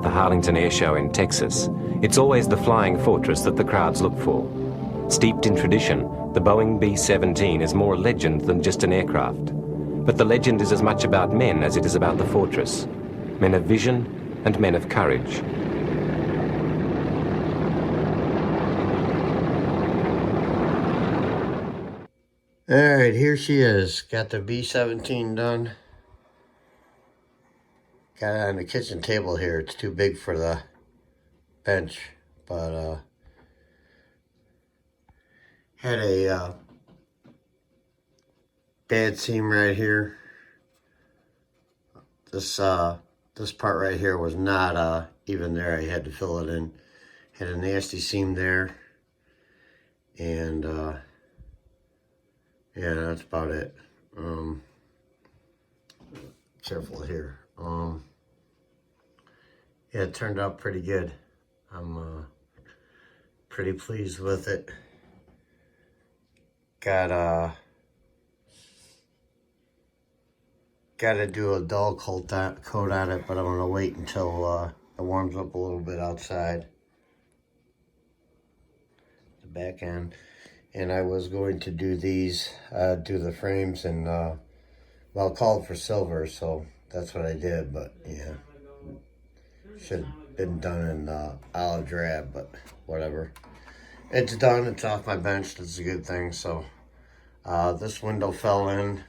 the Harlington Air Show in Texas, it's always the flying fortress that the crowds look for. Steeped in tradition, the Boeing B-17 is more legend than just an aircraft. But the legend is as much about men as it is about the fortress. Men of vision and men of courage. Alright, here she is. Got the B-17 done. Got it on the kitchen table here. It's too big for the bench, but had a bad seam right here. This part right here was not even there. I had to fill it in. Had a nasty seam there, and yeah, that's about it. Careful here. Yeah, it turned out pretty good. I'm pretty pleased with it. Got to do a dull coat on it, but I'm gonna wait until it warms up a little bit outside. The back end, and I was going to do these, do the frames, and well, called for silver, so that's what I did. But yeah, should have been done in olive drab, but whatever. It's done. It's off my bench. That's a good thing. So this window fell in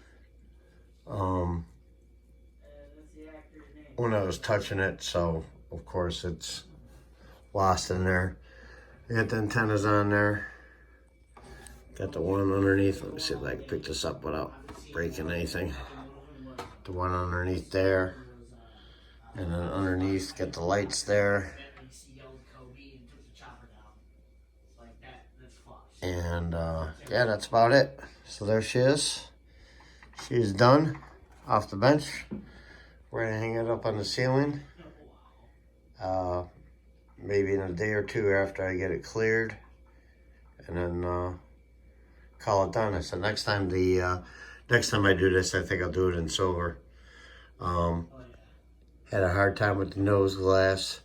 when I was touching it, so of course it's lost in there. Got the antennas on there. Got the one underneath. Let me see if I can pick this up without breaking anything. The one underneath there. And then underneath, get the lights there. And yeah, that's about it. So there she is. She's done off the bench. We're gonna hang it up on the ceiling. Maybe in a day or two after I get it cleared. And then call it done. I said next time I do this, I think I'll do it in silver. Had a hard time with the nose glass.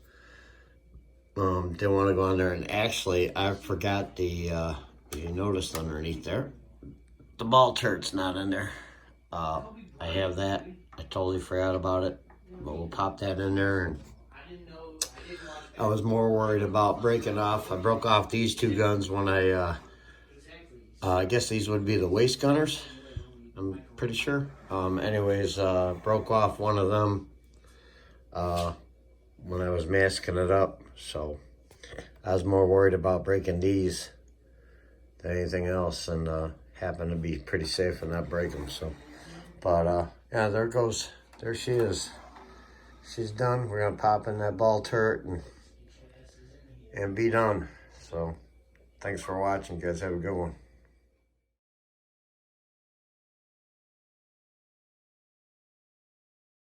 Didn't want to go on there, and actually I forgot the you noticed underneath there, the ball turret's not in there. I have that. I totally forgot about it, but we'll pop that in there. And I was more worried about breaking off. I broke off these two guns when I guess these would be the waist gunners, I'm pretty sure. Anyways, broke off one of them when I was masking it up, so I was more worried about breaking these than anything else, and happened to be pretty safe and not break them. So, but yeah, there she is. She's done. We're gonna pop in that ball turret and be done. So, thanks for watching, guys. Have a good one.